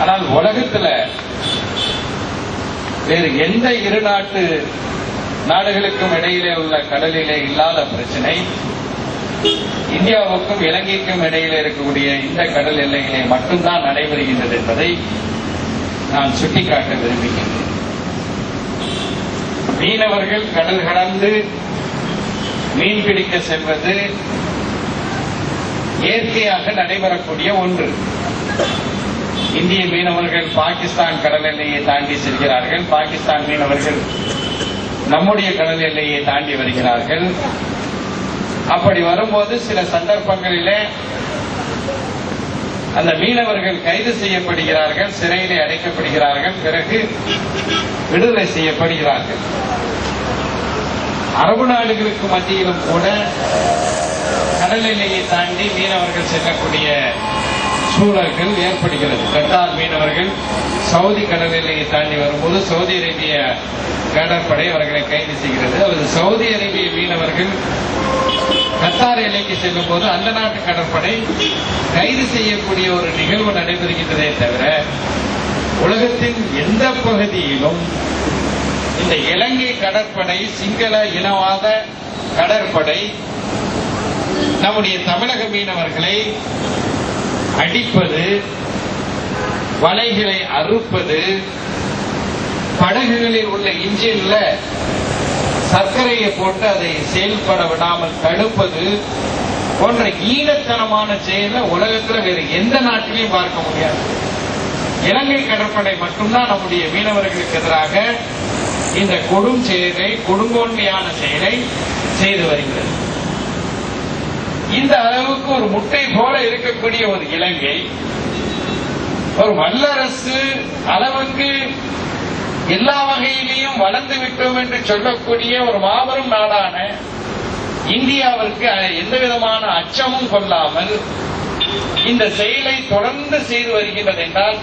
ஆனால் உலகத்தில் வேறு எந்த இரு நாடுகளுக்கும் இடையிலே உள்ள கடலிலே இல்லாத பிரச்சனை இந்தியாவுக்கும் இலங்கைக்கும் இடையிலே இருக்கக்கூடிய இந்த கடல் எல்லைகளே மட்டும்தான் நடைபெறுகின்றது என்பதை நான் சுட்டிக்காட்ட விரும்புகின்றேன். மீனவர்கள் கடல் கடந்து மீன் பிடிக்க செல்வது இயற்கையாக நடைபெறக்கூடிய ஒன்று. இந்திய மீனவர்கள் பாகிஸ்தான் கடல் எல்லையை தாண்டி செல்கிறார்கள், பாகிஸ்தான் மீனவர்கள் நம்முடைய கடல் எல்லையை தாண்டி வருகிறார்கள். அப்படி வரும்போது சில சந்தர்ப்பங்களிலே அந்த மீனவர்கள் கைது செய்யப்படுகிறார்கள், சிறையிலே அடைக்கப்படுகிறார்கள், பிறகு விடுதலை செய்யப்படுகிறார்கள். அரபு நாடுகளுக்கு மத்தியிலும் கூட கடல் எல்லையை தாண்டி மீனவர்கள் செல்லக்கூடிய சூழல்கள் ஏற்படுகிறது. கத்தார் மீனவர்கள் சவுதி கடல் எல்லையை தாண்டி வரும்போது சவுதி அரேபிய கடற்படை அவர்களை கைது செய்கிறது. அல்லது சவுதி அரேபிய மீனவர்கள் கத்தார் எல்லைக்கு செல்லும் போது அந்த நாட்டு கடற்படை கைது செய்யக்கூடிய ஒரு நிகழ்வு நடைபெறுகின்றதே தவிர உலகத்தின் எந்த பகுதியிலும் இந்த இலங்கை கடற்படை, சிங்கள இனவாத கடற்படை நம்முடைய தமிழக மீனவர்களை அடிப்பது, வலைகளை அறுப்பது, படகுகளில் உள்ள இன்ஜின்ல சர்க்கரையை போட்டு அதை செயல்பட விடாமல் தடுப்பது போன்ற ஈனத்தனமான செயலை உலகத்தில் வேறு எந்த நாட்டிலையும் பார்க்க முடியாது. இலங்கை கடற்படை மட்டும்தான் நம்முடைய மீனவர்களுக்கு எதிராக இந்த கொடும் செயலை, கொடுங்கோன்மையான செயலை செய்து வருகிறது. இந்த அளவுக்கு ஒரு முட்டை போல இருக்கக்கூடிய ஒரு இலங்கை ஒரு வல்லரசு அளவுக்கு எல்லா வகையிலையும் வளர்ந்து விட்டோம் என்று சொல்லக்கூடிய ஒரு மாபெரும் நாடான இந்தியாவிற்கு எந்த விதமான அச்சமும் கொள்ளாமல் இந்த செயலை தொடர்ந்து செய்து வருகின்றது என்றால்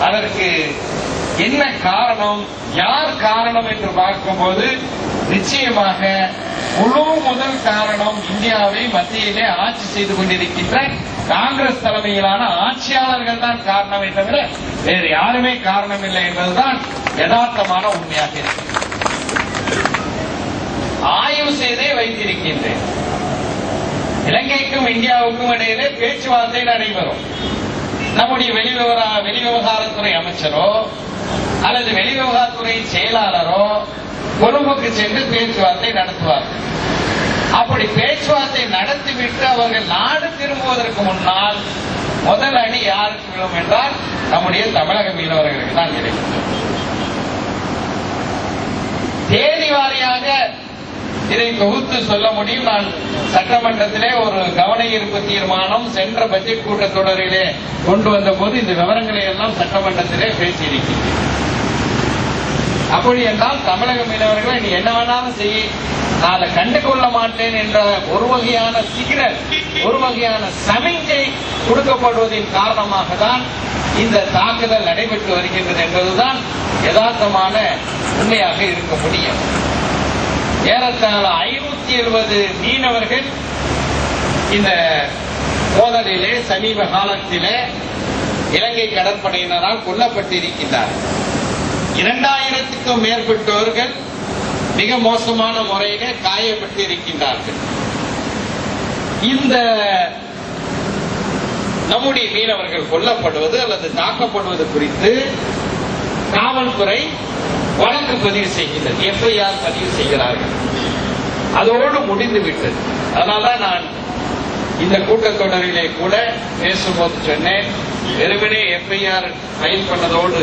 அதற்கு என்ன காரணம், யார் காரணம் என்று பார்க்கும்போது நிச்சயமாக முழு முதல் காரணம் இந்தியாவை மத்தியிலே ஆட்சி செய்து கொண்டிருக்கின்ற காங்கிரஸ் தலைமையிலான ஆட்சியாளர்கள் தான் காரணமே தவிர வேறு யாருமே காரணம் இல்லை என்பதுதான் யதார்த்தமான உண்மையாக இருக்கு. ஆய்வு செய்தே வைத்திருக்கின்றேன். இலங்கைக்கும் இந்தியாவுக்கும் இடையிலே பேச்சுவார்த்தை நடைபெறும். நம்முடைய வெளிவிவகாரத்துறை அமைச்சரோ அல்லது வெளிவிவகாரத்துறை செயலாளரோ கொழும்புக்கு சென்று பேச்சுவார்த்தை நடத்துவார்கள். அப்படி பேச்சுவார்த்தை நடத்திவிட்டு அவர்கள் நாடு திரும்புவதற்கு முன்னால் முதல் அடி யாருக்கு விழும் என்றால் நம்முடைய தமிழக மீனவர்களுக்கு தான் கிடைக்கும். தேதி வாரியாக இதை தொகுத்து சொல்ல முடியும். நான் சட்டமன்றத்திலே ஒரு கவன ஈர்ப்பு தீர்மானம் சென்ற பட்ஜெட் கூட்டத்தொடரிலே கொண்டு வந்த போது இந்த விவரங்களை எல்லாம் சட்டமன்றத்திலே பேசியிருக்கிறேன். அப்படி என்றால் தமிழக மீனவர்களை நீ என்ன வேணாலும் செய்ய, நான் அதை கண்டுகொள்ள மாட்டேன் என்ற ஒரு வகையான சிக்னல், ஒரு வகையான சமிஞ்சை கொடுக்கப்படுவதன் காரணமாக தான் இந்த தாக்குதல் நடைபெற்று வருகின்றது என்பதுதான் யதார்த்தமான உண்மையாக இருக்க முடியும். ஏறத்தாழ 570 மீனவர்கள் இந்த மோதலிலே சமீப காலத்திலே இலங்கை கடற்படையினரால் கொல்லப்பட்டிருக்கின்றார்கள். 2000க்கும் மேற்பட்டவர்கள் மிக மோசமான முறையிலே காயப்பட்டிருக்கின்றார்கள். இந்த நம்முடைய மீனவர்கள் கொல்லப்படுவது அல்லது தாக்கப்படுவது குறித்து காவல்துறை வழக்கு பதிவு செய்கின்றது, எஃப்ஐஆர் பதிவு செய்கிறார்கள். அதோடு முடிந்து விட்டது. அதனால்தான் நான் இந்த கூட்டத்தொடரிலே கூட பேசும்போது சொன்னேன், வெறுமனே எஃப்ஐஆர் ஃபைல் பண்ணதோடு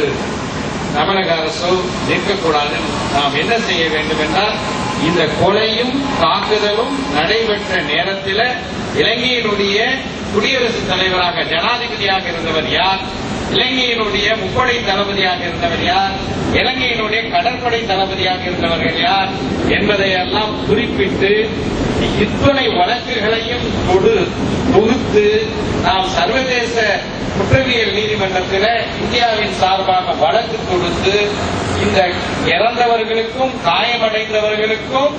தமிழக அரசு நிற்கக்கூடாது. நாம் என்ன செய்ய வேண்டும் என்றால் இந்த கொலையும் தாக்குதலும் நடைபெற்ற நேரத்தில் இலங்கையினுடைய குடியரசுத் தலைவராக ஜனாதிபதியாக இருந்தவர் யார், இலங்கையினுடைய முப்படை தளபதியாக இருந்தவர் யார், இலங்கையினுடைய கடற்படை தளபதியாக இருந்தவர்கள் யார் என்பதையெல்லாம் குறிப்பிட்டு இத்தனை வழக்குகளையும் தொகுத்து நாம் சர்வதேச குற்றவியல் நீதிமன்றத்தில் இந்தியாவின் சார்பாக வழக்கு தொடுத்து இந்த இறந்தவர்களுக்கும் காயமடைந்தவர்களுக்கும்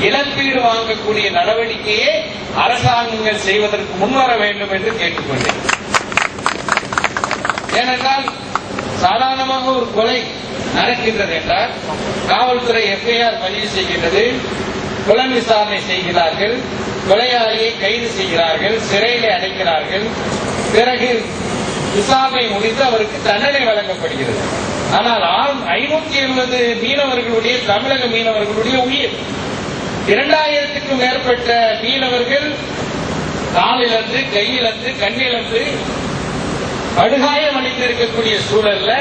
இழப்பீடு வாங்கக்கூடிய நடவடிக்கையை அரசாங்கங்கள் செய்வதற்கு முன்வர வேண்டும் என்று கேட்டுக்கொண்டேன். ஏனென்றால் சாதாரணமாக ஒரு கொலை நடக்கின்றது என்றால் காவல்துறை எஃப்ஐஆர் பதிவு செய்கின்றது, புலன் விசாரணை செய்கிறார்கள், கொலையாளியை கைது செய்கிறார்கள், சிறையிலே அடைக்கிறார்கள். பிறகு விசாரணை முடிந்து அவருக்கு தண்டனை வழங்கப்படுகிறது. ஆனால் 570 மீனவர்களுடைய, தமிழக மீனவர்களுடைய உயிர், 2000க்கும் மேற்பட்ட மீனவர்கள் காலிலிருந்து, கையிலிருந்து, கண்ணிலிருந்து படுகாயம் அளித்திருக்கக்கூடிய சூழல்ல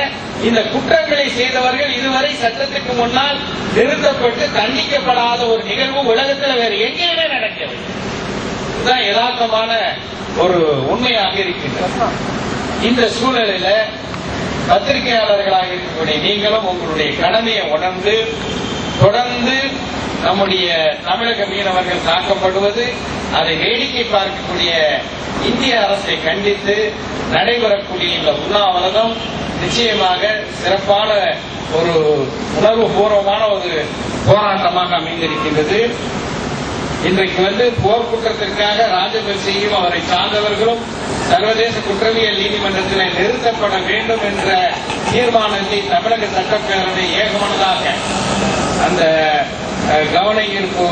இந்த குற்றங்களை செய்தவர்கள் இதுவரை சட்டத்துக்கு முன்னால் நிறுத்தப்பட்டு தண்டிக்கப்படாத ஒரு நிகழ்வு உலகத்தில் வேறு எங்கேயுமே நடக்கவில்லை. இதுதான் யதார்த்தமான ஒரு உண்மையாக இருக்கின்றது. இந்த சூழலில் பத்திரிகையாளர்களாக இருக்கக்கூடிய நீங்களும் உங்களுடைய கடமையை உணர்ந்து தொடர்ந்து நம்முடைய தமிழக மீனவர்கள் தாக்கப்படுவது, அதை வேடிக்கை பார்க்கக்கூடிய இந்திய அரசை கண்டித்து நடைபெறக்கூடிய இந்த உண்ணாவிரதம் நிச்சயமாக சிறப்பான ஒரு உணர்வு பூர்வமான ஒரு போராட்டமாக அமைந்திருக்கின்றது. இன்றைக்கு போர்க்குற்றத்திற்காக ராஜபக்சேயும் அவரை சார்ந்தவர்களும் சர்வதேச குற்றவியல் நீதிமன்றத்தில் நிறுத்தப்பட வேண்டும் என்ற தீர்மானத்தை தமிழக சட்டப்பேரவை ஏகமனதாக அந்த கவன ஈர்ப்பு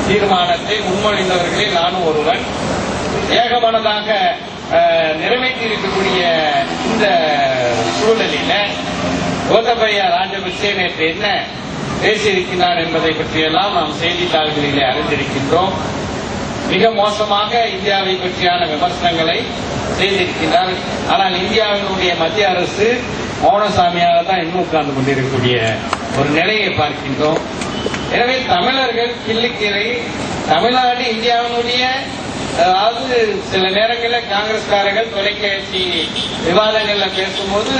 தீர்மானத்தை முன்மொழிந்தவர்களில் நானும் ஒருவன். ஏகமனதாக நிறைவேற்றியிருக்கக்கூடிய இந்த சூழலில் கோத்தபய ராஜபக்சே நேற்று என்ன பேசியிருக்கிறார் என்பதை பற்றியெல்லாம் நாம் செய்தித்தாள்களிலே அறிந்திருக்கின்றோம். மிக மோசமாக இந்தியாவை பற்றியான விமர்சனங்களை செய்திருக்கிறார். ஆனால் இந்தியாவினுடைய மத்திய அரசு மௌனசாமியாக தான் இன்னும் உட்கார்ந்து கொண்டிருக்கக்கூடிய ஒரு நிலையை பார்க்கின்றோம். எனவே தமிழர்கள் கிள்ளிக்கீரை, தமிழ்நாடு இந்தியாவினுடைய, அதாவது சில நேரங்களில் காங்கிரஸ்காரர்கள் தொலைக்காட்சி விவாதங்கள்ல பேசும்போது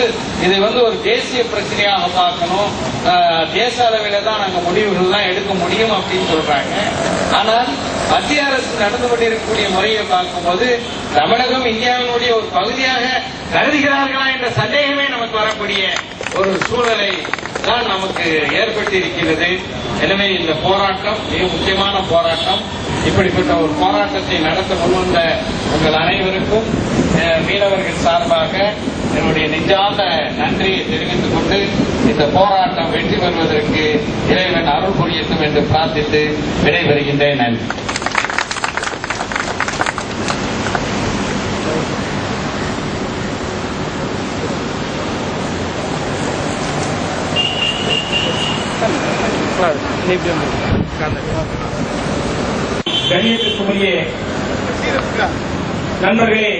இதை ஒரு தேசிய பிரச்சனையாக பார்க்கணும், தேச அளவில் தான் நாங்கள் முடிவுகள்லாம் எடுக்க முடியும் அப்படின்னு சொல்றாங்க. ஆனால் மத்திய அரசு நடந்து கொண்டிருக்கக்கூடிய முறையை பார்க்கும்போது தமிழகம் இந்தியாவினுடைய ஒரு பகுதியாக கருதுகிறார்களா என்ற சந்தேகமே நமக்கு வரக்கூடிய ஒரு சூழலை தான் நமக்கு ஏற்பட்டிருக்கிறது. எனவே இந்த போராட்டம் மிக முக்கியமான போராட்டம். இப்படிப்பட்ட ஒரு போராட்டத்தை நடத்த முன்வந்த உங்கள் அனைவருக்கும் மீனவர்கள் சார்பாக என்னுடைய நெஞ்சார்ந்த நன்றியை தெரிவித்துக் கொண்டு இந்த போராட்டம் வெற்றி பெறுவதற்கு இறைவன் அருள் புரியட்டும் என்று பிரார்த்தித்து விடைபெறுகின்றேன். நன்றி. கண்ணியத்திற்குரிய நண்பர்களே,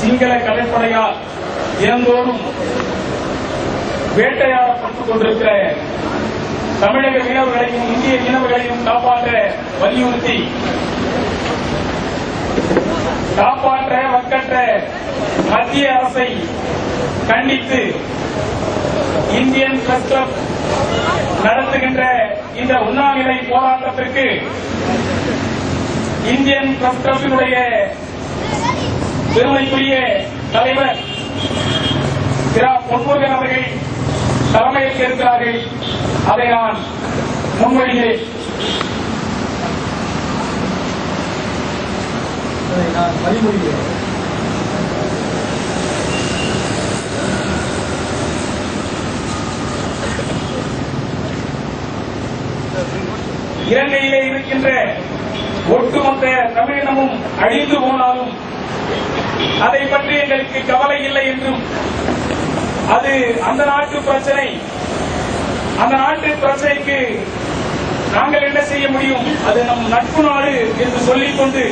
சிங்கள கடற்படையால் தினந்தோறும் வேட்டையாடப்பட்டுக் கொண்டிருக்கிற தமிழக மீனவர்களையும் இந்திய மீனவர்களையும் காப்பாற்ற வலியுறுத்தி காப்பாற்ற வக்கற்ற மத்திய அரசை கண்டித்து இந்தியன் பிரஸ் கிளப் நடத்துகின்ற இந்த உண்ணாநிலை போராட்டத்திற்கு இந்தியன் பிரஸ் கிளப்பினுடைய பெருமைக்குரிய தலைவர் திரு பொன்முருகன் அவர்கள் தலைமையேற்க இருக்கிறார்கள். அதை நான் முன்மொழிகிறேன். வழிமொழிகிறேன். இலங்கையிலே இருக்கின்ற ஒட்டுமொத்த தமிழினமும் அழிந்து போனாலும் அதை பற்றி எங்களுக்கு கவலை இல்லை என்றும், அது அந்த நாட்டு பிரச்சனை, அந்த நாட்டு பிரச்சனைக்கு நாங்கள் என்ன செய்ய முடியும், அது நம் நட்பு நாடு என்று சொல்லிக் கொண்டு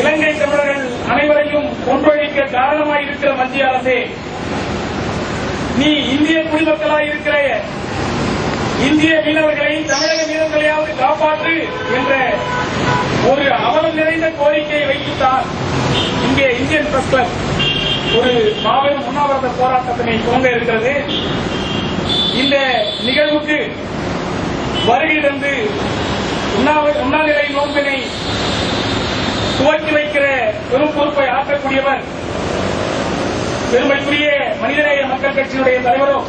இலங்கை தமிழர்கள் அனைவரையும் கொன்றொழிக்க காரணமாயிருக்கிற மத்திய அரசே, நீ இந்திய குடிமக்களாயிருக்கிற இந்திய மீனவர்களை, தமிழக மீனவர்களையாவது காப்பாற்று என்ற ஒரு அவலம் நிறைந்த கோரிக்கையை வைத்துத்தான் இங்கே இந்தியன் பிரஸ் கிளப் ஒரு மாபெரும் உண்ணாவிரத போராட்டத்தினை துவங்க இருக்கிறது. இந்த நிகழ்வுக்கு வருகை தந்து உண்ணாநிலை நோன்பினை துவக்கி வைக்கிற பெரும் பொறுப்பை ஆற்றக்கூடியவர் பெருமைக்குரிய மனிதநேய மக்கள் கட்சியினுடைய தலைவரும்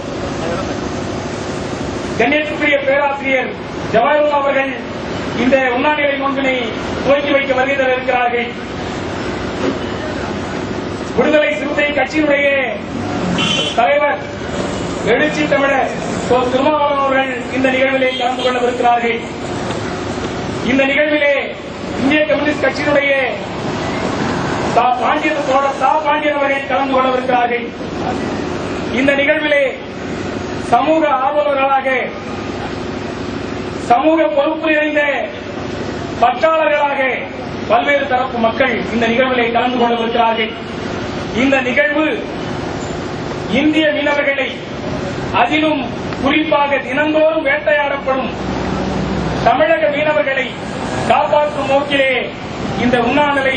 கண்ணியத்துக்குரிய பேராசிரியர் ஜவஹர்லால் அவர்கள் இந்த உண்ணாநிலை நோன்பினை துவக்கி வைக்க வருகை தர இருக்கிறார்கள். விடுதலை சிறுத்தை கட்சியினுடைய தலைவர் எழுச்சி தமிழர் திருமாவளவன் அவர்கள் இந்த நிகழ்விலே கலந்து கொள்ளவிருக்கிறார்கள். இந்த நிகழ்விலே இந்திய கம்யூனிஸ்ட் கட்சியினுடைய பாண்டியன் அவர்கள் கலந்து கொள்ளவிருக்கிறார்கள். இந்த நிகழ்விலே சமூக ஆர்வலர்களாக, சமூக பொறுப்பு நிறைந்த பற்றாளர்களாக பல்வேறு தரப்பு மக்கள் இந்த நிகழ்விலே கலந்து கொள்ளவிருக்கிறார்கள். இந்த நிகழ்வு இந்திய மீனவர்களை, அதிலும் குறிப்பாக தினந்தோறும் வேட்டையாடப்படும் தமிழக மீனவர்களை காப்பாற்றும் நோக்கிலே இந்த உண்ணாநிலை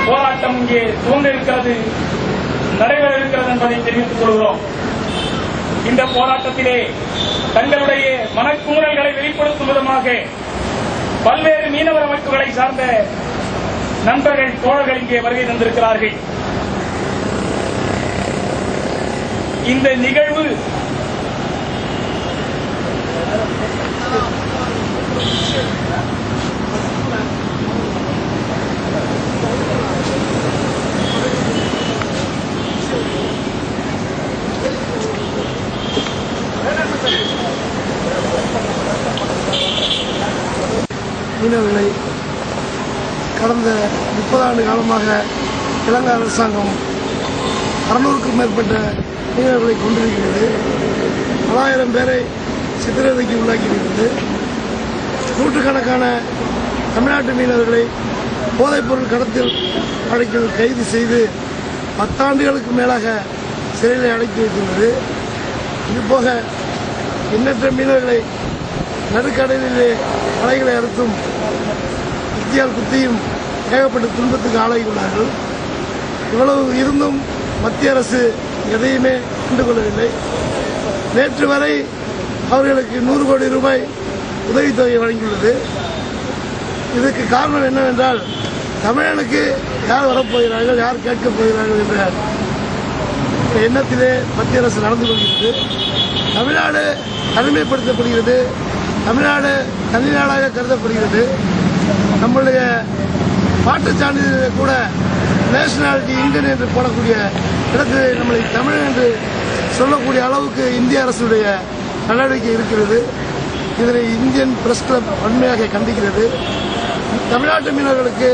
போராட்டம் இங்கே துவங்கிருக்கிறது, நடைபெற இருக்கிறது என்பதை தெரிவித்துக் கொள்கிறோம். இந்த போராட்டத்திலே தங்களுடைய மனக்குமுறல்களை வெளிப்படுத்தும் விதமாக பல்வேறு மீனவர் அமைப்புகளை சார்ந்த நண்பர்கள், தோழர்கள் இங்கே வருகை தந்திருக்கிறார்கள். இந்த நிகழ்வு மீனவர்களை கடந்த 30 ஆண்டு காலமாக இலங்கை அரசாங்கம் 600க்கும் மேற்பட்ட மீனவர்களை கொண்டிருக்கிறது. 1000 பேரை சித்திரவதைக்கு உள்ளாக்கியிருக்கிறது. நூற்றுக்கணக்கான தமிழ்நாட்டு மீனவர்களை போதைப்பொருள் கடத்தல் வழக்கில் கைது செய்து 10 ஆண்டுகளுக்கு மேலாக சிறையில் அடைத்து வைத்துள்ளது. இதுபோக எண்ணற்ற மீனவர்களை நடுக்கடலிலே அலைகளை அறுத்தும் குத்தியால் குத்தியும் ஏகப்பட்ட துன்பத்துக்கு ஆளாகியுள்ளார்கள். இவ்வளவு இருந்தும் மத்திய அரசு எதையுமே கண்டுகொள்ளவில்லை. நேற்று வரை அவர்களுக்கு 100 கோடி ரூபாய் உதவித்தொகை வழங்கியுள்ளது. இதற்கு காரணம் என்னவென்றால், தமிழனுக்கு யார் வரப்போகிறார்கள், யார் கேட்கப் போகிறார்கள் என்ற எண்ணத்திலே மத்திய அரசு நடந்து கொள்கிறது. தமிழ்நாடு தனிமைப்படுத்தப்படுகிறது. தமிழ்நாடு தனிநாடாக கருதப்படுகிறது. நம்முடைய பாட்டுச் சான்றிதழில் கூட நேஷனாலிட்டி இந்தியன் என்று போடக்கூடிய இடத்திலே நம்மளை தமிழன் என்று சொல்லக்கூடிய அளவுக்கு இந்திய அரசுடைய நடவடிக்கை இருக்கிறது. இதனை இந்தியன் பிரஸ் கிளப் வன்மையாக கண்டிக்கிறது. தமிழ்நாட்டு மீனவர்களுக்கு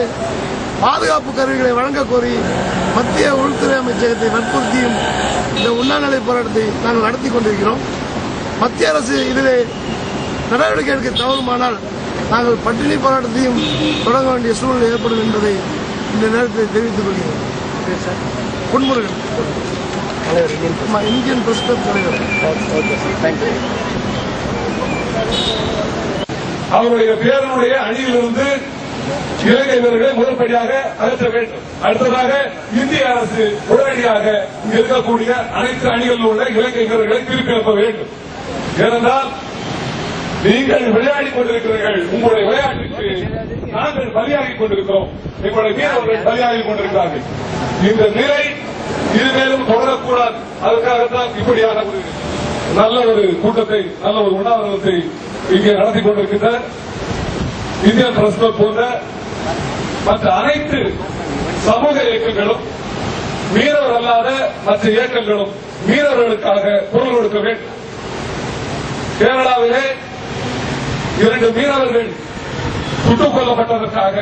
பாதுகாப்பு கருவிகளை வழங்க கோரி மத்திய உள்துறை அமைச்சகத்தை வற்புறுத்தியும் இந்த உண்ணாநிலை போராட்டத்தை நாங்கள் நடத்தி கொண்டிருக்கிறோம். மத்திய அரசு இதிலே நடவடிக்கை எடுக்க தவறுமானால் நாங்கள் பட்டினி போராட்டத்தையும் தொடங்க வேண்டிய சூழ்நிலை ஏற்படும் என்பதை இந்த நேரத்தில் தெரிவித்துக் கொள்கிறோம். பொன்முருகன், இந்தியன் பிரஸ் கிளப் தலைவர். அவருடைய பேரனுடைய அணியிலிருந்து இலங்கை வீரர்களை முதற்படியாக அகற்ற வேண்டும். அடுத்ததாக இந்திய அரசு உடனடியாக இங்கு இருக்கக்கூடிய அனைத்து அணிகளில் உள்ள இலங்கை வீரர்களை திருப்பி அனுப்ப வேண்டும். ஏனென்றால் நீங்கள் விளையாடிக் கொண்டிருக்கிறீர்கள். உங்களுடைய விளையாட்டுக்கு நாங்கள் பலியாகிக் கொண்டிருக்கிறோம். எங்களுடைய வீரர்கள் பலியாகிக் கொண்டிருக்கிறார்கள். இந்த நிலை இனிமேலும் தொடரக்கூடாது. அதற்காகத்தான் இப்படியான ஒரு நல்ல ஒரு கூட்டத்தை, நல்ல ஒரு உண்ணாவிரதத்தை இங்கே நடத்தி கொண்டிருக்கின்ற இந்தியன் பிரஸ் கிளப் போன்ற மற்ற அனைத்து சமூக இயக்கங்களும், மீனவர் அல்லாத மற்ற இயக்கங்களும் மீனவர்களுக்காக குரல் கொடுக்க வேண்டும். கேரளாவிலே 2 மீனவர்கள் சுட்டுக் கொல்லப்பட்டதற்காக